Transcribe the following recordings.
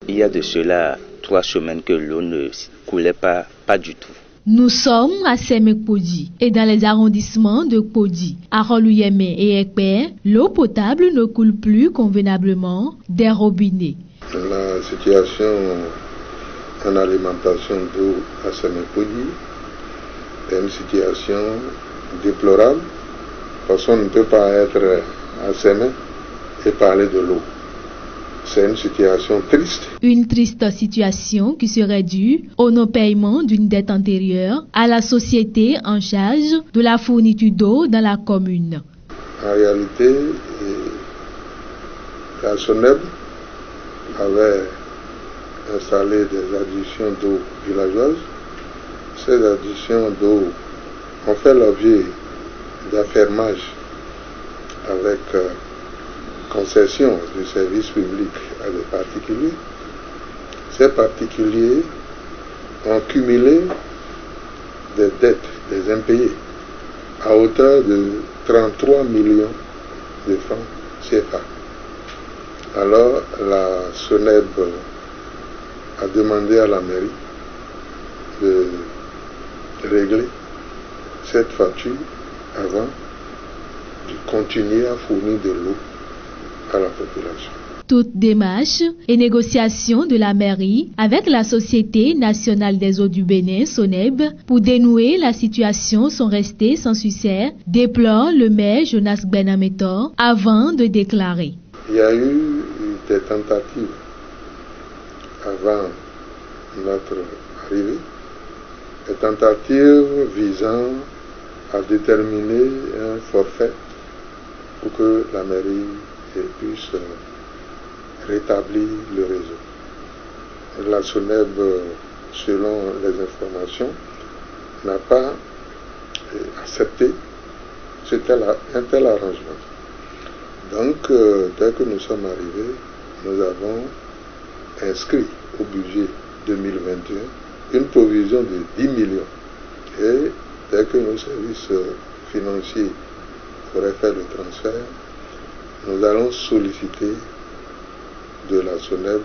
Il y a de cela 3 semaines que l'eau ne coulait pas du tout. Nous sommes à Semek-Podi et dans les arrondissements de Podi, Aroluyeme et Ekpe, l'eau potable ne coule plus convenablement des robinets. La situation en alimentation d'eau à Semek-Podi est une situation déplorable parce qu'on ne peut pas être à Semek et parler de l'eau. C'est une situation triste. Une triste situation qui serait due au non-paiement d'une dette antérieure à la société en charge de la fourniture d'eau dans la commune. En réalité, la SONEB avait installé des adductions d'eau villageoises. Ces adductions d'eau ont fait l'objet d'affermage avec concession du service public à des particuliers. Ces particuliers ont cumulé des dettes, des impayés, à hauteur de 33 millions de francs CFA. Alors la SONEB a demandé à la mairie de régler cette facture avant de continuer à fournir de l'eau à la population. Toute démarche et négociation de la mairie avec la Société nationale des eaux du Bénin, SONEB, pour dénouer la situation sont restées sans succès, déplore le maire Jonas Benametor avant de déclarer. Il y a eu des tentatives avant notre arrivée, des tentatives visant à déterminer un forfait pour que la mairie puisse rétablir le réseau. La SONEB, selon les informations, n'a pas accepté un tel arrangement. Donc, dès que nous sommes arrivés, nous avons inscrit au budget 2021 une provision de 10 millions. Et dès que nos services financiers auraient fait le transfert, nous allons solliciter de la SONEB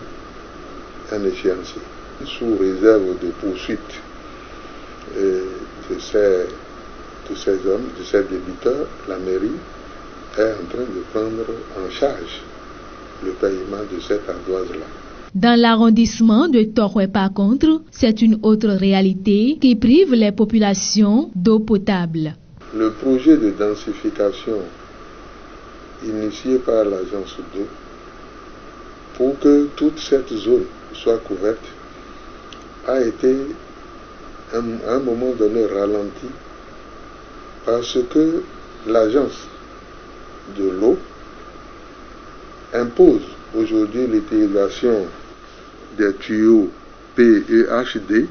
un échéancier. Sous réserve de poursuite de ces hommes, de ces débiteurs, la mairie est en train de prendre en charge le paiement de cette ardoise-là. Dans l'arrondissement de Torwe, par contre, c'est une autre réalité qui prive les populations d'eau potable. Le projet de densification initié par l'agence d'eau pour que toute cette zone soit couverte a été à un moment donné ralenti parce que l'agence de l'eau impose aujourd'hui l'utilisation des tuyaux PEHD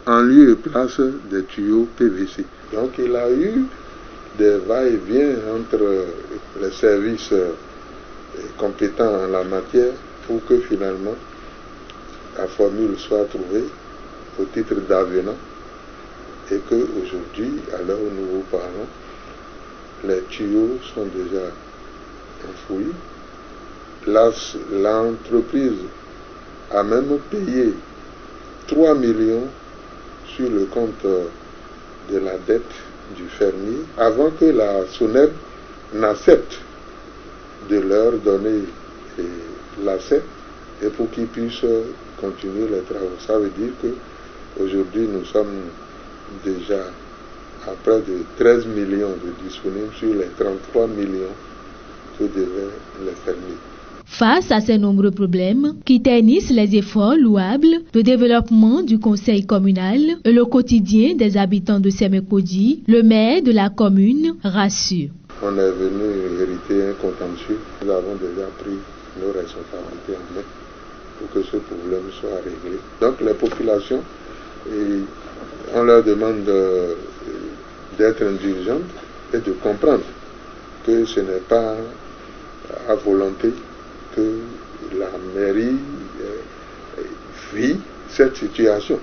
en lieu et place des tuyaux PVC. Donc il a eu des va-et-vient entre les services compétents en la matière pour que finalement la formule soit trouvée au titre d'avenant et qu'aujourd'hui, à l'heure où nous vous parlons, les tuyaux sont déjà enfouis. L'entreprise a même payé 3 millions sur le compte de la dette du fermier avant que la SONEB n'accepte de leur donner l'asset et pour qu'ils puissent continuer les travaux. Ça veut dire qu'aujourd'hui nous sommes déjà à près de 13 millions de disponibles sur les 33 millions que devaient les fermiers. Face à ces nombreux problèmes qui ternissent les efforts louables de développement du conseil communal et le quotidien des habitants de Semek-Podi, le maire de la commune rassure. On est venu hériter un contentieux. Nous avons déjà pris nos responsabilités en main pour que ce problème soit réglé. Donc les populations, on leur demande d'être indulgentes et de comprendre que ce n'est pas à volonté que la mairie vit cette situation.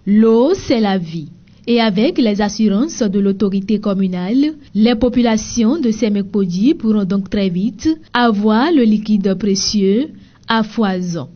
L'eau, c'est la vie. Et avec les assurances de l'autorité communale, les populations de Semek-Podi pourront donc très vite avoir le liquide précieux à foison.